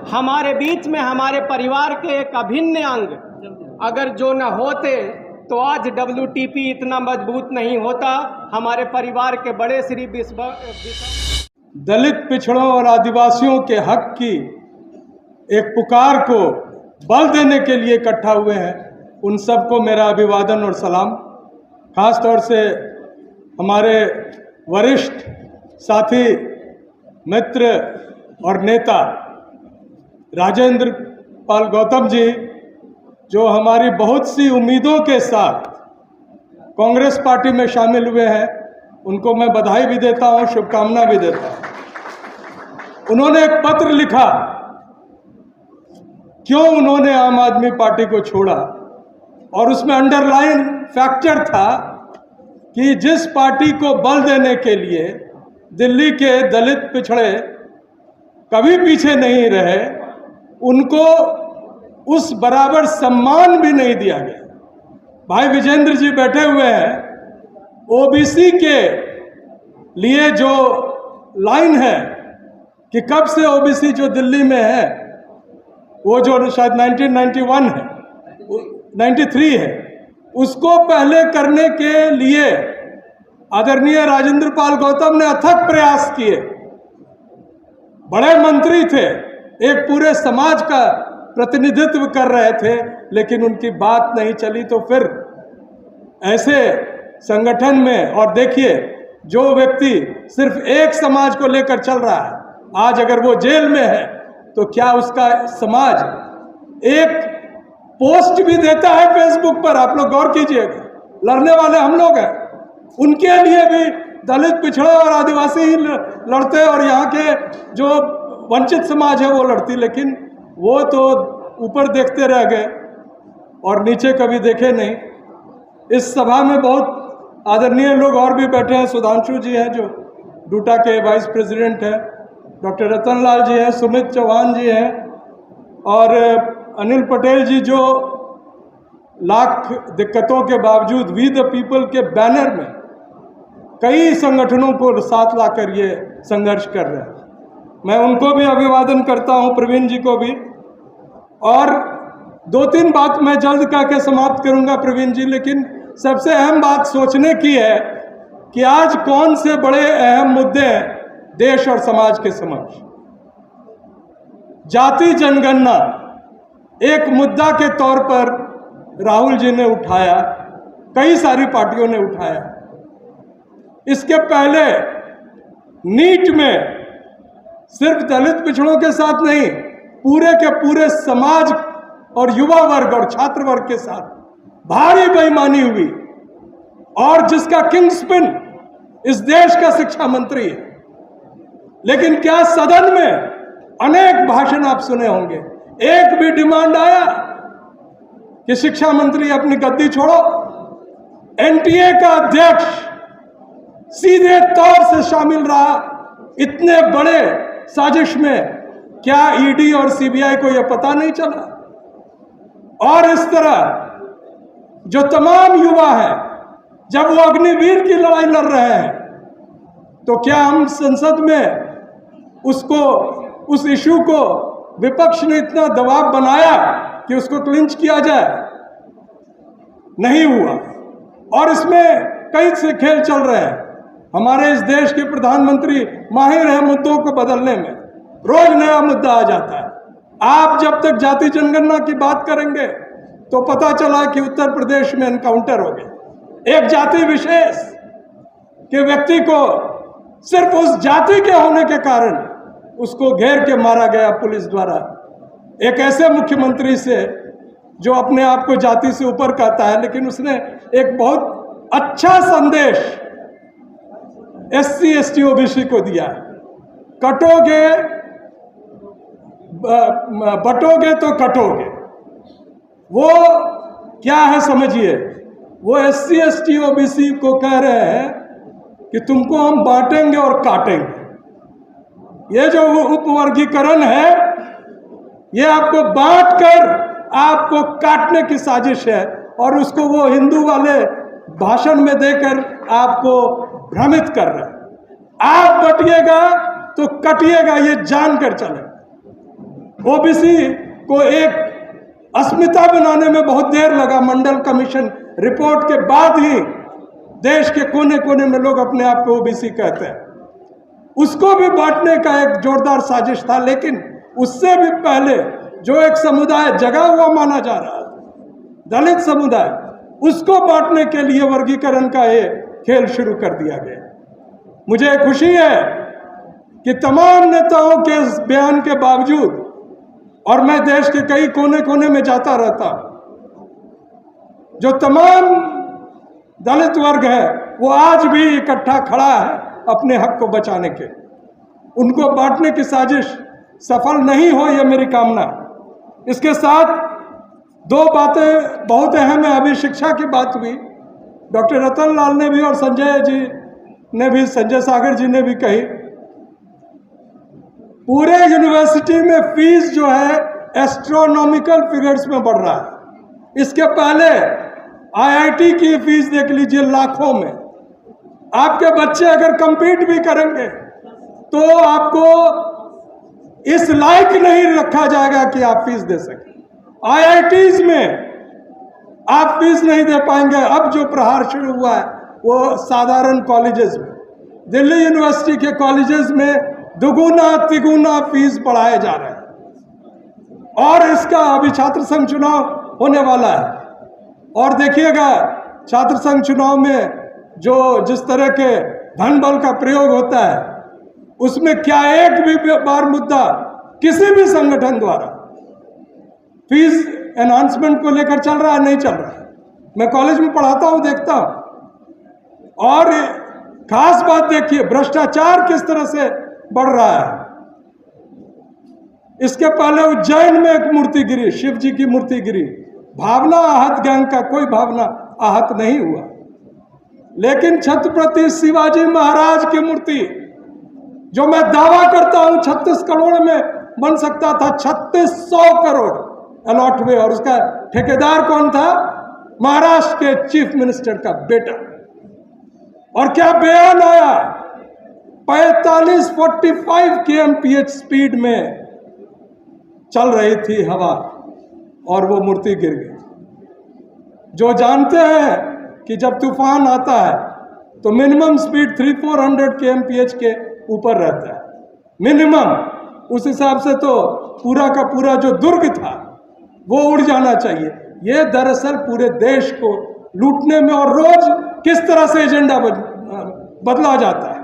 हमारे बीच में हमारे परिवार के एक अभिन्न अंग अगर जो न होते तो आज WTP इतना मजबूत नहीं होता। हमारे परिवार के बड़े श्री दलित पिछड़ों और आदिवासियों के हक की एक पुकार को बल देने के लिए इकट्ठा हुए हैं, उन सबको मेरा अभिवादन और सलाम। खास तौर से हमारे वरिष्ठ साथी, मित्र और नेता राजेंद्र पाल गौतम जी, जो हमारी बहुत सी उम्मीदों के साथ कांग्रेस पार्टी में शामिल हुए हैं, उनको मैं बधाई भी देता हूं, शुभकामना भी देता हूं। उन्होंने एक पत्र लिखा क्यों उन्होंने आम आदमी पार्टी को छोड़ा, और उसमें अंडरलाइन फैक्टर था कि जिस पार्टी को बल देने के लिए दिल्ली के दलित पिछड़े कभी पीछे नहीं रहे, उनको उस बराबर सम्मान भी नहीं दिया गया। भाई विजेंद्र जी बैठे हुए हैं, ओबीसी के लिए जो लाइन है कि कब से ओबीसी जो दिल्ली में है, वो जो शायद 1991 है, 93 है, उसको पहले करने के लिए आदरणीय राजेंद्र पाल गौतम ने अथक प्रयास किए। बड़े मंत्री थे, एक पूरे समाज का प्रतिनिधित्व कर रहे थे, लेकिन उनकी बात नहीं चली। तो फिर ऐसे संगठन में, और देखिए जो व्यक्ति सिर्फ एक समाज को लेकर चल रहा है, आज अगर वो जेल में है तो क्या उसका समाज एक पोस्ट भी देता है फेसबुक पर? आप लोग गौर कीजिएगा, लड़ने वाले हम लोग हैं, उनके लिए भी दलित पिछड़ा और आदिवासी ही लड़ते हैं, और यहाँ के जो वंचित समाज है वो लड़ती, लेकिन वो तो ऊपर देखते रह गए और नीचे कभी देखे नहीं। इस सभा में बहुत आदरणीय लोग और भी बैठे हैं। सुधांशु जी हैं जो डूटा के वाइस प्रेसिडेंट हैं, डॉक्टर रतनलाल जी हैं, सुमित चौहान जी हैं, और अनिल पटेल जी जो लाख दिक्कतों के बावजूद वी द पीपल के बैनर में कई संगठनों को साथ लाकर ये संघर्ष कर रहे हैं। मैं उनको भी अभिवादन करता हूं, प्रवीण जी को भी। और दो तीन बात मैं जल्द कह के समाप्त करूंगा प्रवीण जी, लेकिन सबसे अहम बात सोचने की है कि आज कौन से बड़े अहम मुद्दे हैं देश और समाज के समक्ष। जाति जनगणना एक मुद्दा के तौर पर राहुल जी ने उठाया, कई सारी पार्टियों ने उठाया। इसके पहले नीट में सिर्फ दलित पिछड़ों के साथ नहीं, पूरे के पूरे समाज और युवा वर्ग और छात्र वर्ग के साथ भारी बेईमानी हुई, और जिसका किंगस्पिन इस देश का शिक्षा मंत्री है। लेकिन क्या सदन में अनेक भाषण आप सुने होंगे, एक भी डिमांड आया कि शिक्षा मंत्री अपनी गद्दी छोड़ो? एनटीए का अध्यक्ष सीधे तौर से शामिल रहा इतने बड़े साजिश में, क्या ईडी और सीबीआई को यह पता नहीं चला? और इस तरह जो तमाम युवा हैं, जब वो अग्निवीर की लड़ाई लड़ रहे हैं, तो क्या हम संसद में उसको, उस इशू को विपक्ष ने इतना दबाव बनाया कि उसको क्लिंच किया जाए? नहीं हुआ। और इसमें कई से खेल चल रहे हैं। हमारे इस देश के प्रधानमंत्री माहिर हैं मुद्दों को बदलने में, रोज नया मुद्दा आ जाता है। आप जब तक जाति जनगणना की बात करेंगे तो पता चला कि उत्तर प्रदेश में एनकाउंटर हो गया। एक जाति विशेष के व्यक्ति को सिर्फ उस जाति के होने के कारण उसको घेर के मारा गया पुलिस द्वारा। एक ऐसे मुख्यमंत्री से जो अपने आप को जाति से ऊपर कहता है, लेकिन उसने एक बहुत अच्छा संदेश SC ST OBC को दिया, कटोगे बटोगे तो कटोगे। वो क्या है समझिए, वो SC ST OBC को कह रहे हैं कि तुमको हम बांटेंगे और काटेंगे। ये जो उपवर्गीकरण है, ये आपको बांटकर आपको काटने की साजिश है, और उसको वो हिंदू वाले भाषण में देकर आपको भ्रमित कर रहे हैं। आप बटिएगा तो कटिएगा, ये जानकर चले। ओबीसी को एक अस्मिता बनाने में बहुत देर लगा। मंडल कमीशन रिपोर्ट के बाद ही देश के कोने कोने में लोग अपने आप को ओबीसी कहते हैं। उसको भी बांटने का एक जोरदार साजिश था, लेकिन उससे भी पहले जो एक समुदाय जगा हुआ माना जा रहा है, दलित समुदाय, उसको बांटने के लिए वर्गीकरण का ये खेल शुरू कर दिया गया। मुझे खुशी है कि तमाम नेताओं के इस बयान के बावजूद, और मैं देश के कई कोने कोने में जाता रहता, जो तमाम दलित वर्ग है वो आज भी इकट्ठा खड़ा है अपने हक को बचाने के। उनको बांटने की साजिश सफल नहीं हो, यह मेरी कामना। इसके साथ दो बातें बहुत अहम है। अभी शिक्षा की बात हुई, डॉक्टर रतन लाल ने भी और संजय सागर जी ने भी कही। पूरे यूनिवर्सिटी में फीस जो है एस्ट्रोनॉमिकल फिगर्स में बढ़ रहा है। इसके पहले आईआईटी की फीस देख लीजिए, लाखों में। आपके बच्चे अगर compete भी करेंगे तो आपको इस लायक नहीं रखा जाएगा कि आप फीस दे सकें। आईआईटीज में आप फीस नहीं दे पाएंगे। अब जो प्रहार शुरू हुआ है वो साधारण कॉलेजेस में, दिल्ली यूनिवर्सिटी के कॉलेजेस में दुगुना तिगुना फीस बढ़ाए जा रहे हैं। और इसका अभी छात्र संघ चुनाव होने वाला है, और देखिएगा छात्र संघ चुनाव में जो जिस तरह के धन बल का प्रयोग होता है, उसमें क्या एक भी बार मुद्दा किसी भी संगठन द्वारा फीस एनहांसमेंट को लेकर चल रहा है? नहीं चल रहा है। मैं कॉलेज में पढ़ाता हूं, देखता हूं। और खास बात देखिए, भ्रष्टाचार किस तरह से बढ़ रहा है। इसके पहले उज्जैन में एक मूर्ति गिरी, शिव जी की मूर्ति गिरी। भावना आहत गैंग का कोई भावना आहत नहीं हुआ, लेकिन छत्रपति शिवाजी महाराज की मूर्ति, जो मैं दावा करता हूं 36 करोड़ में बन सकता था, 3600 करोड़ अलॉट हुए। और उसका ठेकेदार कौन था? महाराष्ट्र के चीफ मिनिस्टर का बेटा। और क्या बयान आया, 45 kmph स्पीड में चल रही थी हवा और वो मूर्ति गिर गई। जो जानते हैं कि जब तूफान आता है तो मिनिमम स्पीड 300-400 kmph के ऊपर रहता है, मिनिमम। उस हिसाब से तो पूरा का पूरा जो दुर्ग था वो उड़ जाना चाहिए। ये दरअसल पूरे देश को लूटने में, और रोज किस तरह से एजेंडा बदला जाता है।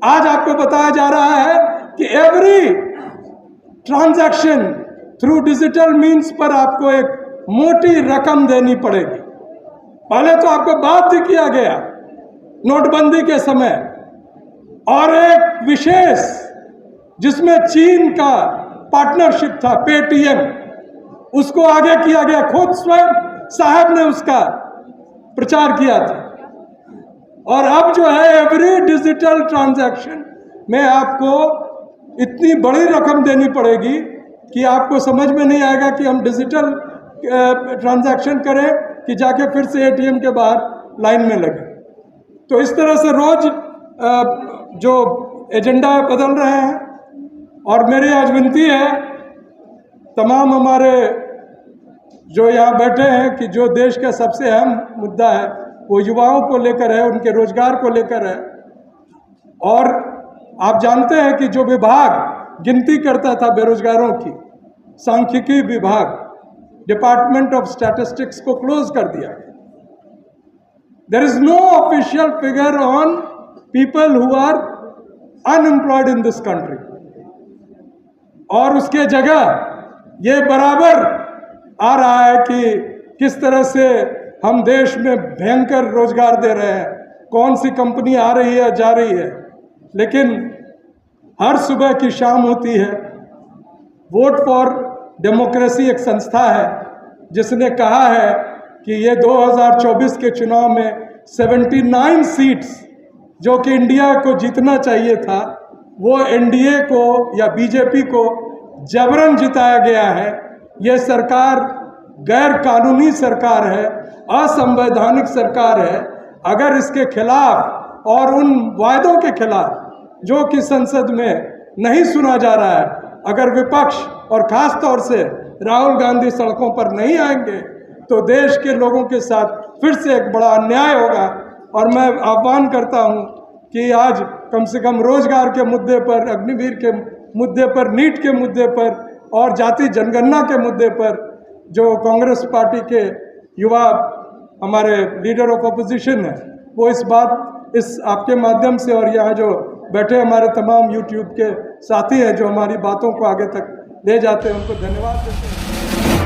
आज आपको बताया जा रहा है कि every transaction through digital means पर आपको एक मोटी रकम देनी पड़ेगी। पहले तो आपको बाध्य किया गया नोटबंदी के समय, और एक विशेष जिसमें चीन का पार्टनरशिप था, पेटीएम, उसको आगे किया गया। खुद स्वयं साहब ने उसका प्रचार किया था। और अब जो है एवरी डिजिटल ट्रांजैक्शन में आपको इतनी बड़ी रकम देनी पड़ेगी कि आपको समझ में नहीं आएगा कि हम डिजिटल ट्रांजैक्शन करें कि जाके फिर से एटीएम के बाहर लाइन में लगे। तो इस तरह से रोज जो एजेंडा बदल रहे हैं। और मेरी आज विनती है तमाम हमारे जो यहाँ बैठे हैं कि जो देश का सबसे अहम मुद्दा है वो युवाओं को लेकर है, उनके रोजगार को लेकर है। और आप जानते हैं कि जो विभाग गिनती करता था बेरोजगारों की, सांख्यिकी विभाग, डिपार्टमेंट ऑफ स्टैटिस्टिक्स को क्लोज कर दिया गया। There is no official figure on people who are unemployed in this country. और उसके जगह ये बराबर आ रहा है कि किस तरह से हम देश में भयंकर रोजगार दे रहे हैं, कौन सी कंपनी आ रही है जा रही है। लेकिन हर सुबह की शाम होती है। वोट फॉर डेमोक्रेसी एक संस्था है जिसने कहा है कि ये 2024 के चुनाव में 79 सीट्स जो कि इंडिया को जीतना चाहिए था, वो एनडीए को या बीजेपी को जबरन जिताया गया है। ये सरकार गैर कानूनी सरकार है, असंवैधानिक सरकार है। अगर इसके खिलाफ और उन वायदों के खिलाफ जो कि संसद में नहीं सुना जा रहा है, अगर विपक्ष और ख़ास तौर से राहुल गांधी सड़कों पर नहीं आएंगे तो देश के लोगों के साथ फिर से एक बड़ा अन्याय होगा। और मैं आह्वान करता हूं कि आज कम से कम रोजगार के मुद्दे पर, अग्निवीर के मुद्दे पर, नीट के मुद्दे पर और जाति जनगणना के मुद्दे पर जो कांग्रेस पार्टी के युवा हमारे लीडर ऑफ अपोजिशन है वो इस आपके माध्यम से और यहाँ जो बैठे हमारे तमाम यूट्यूब के साथी हैं जो हमारी बातों को आगे तक ले जाते हैं, उनको धन्यवाद देते हैं।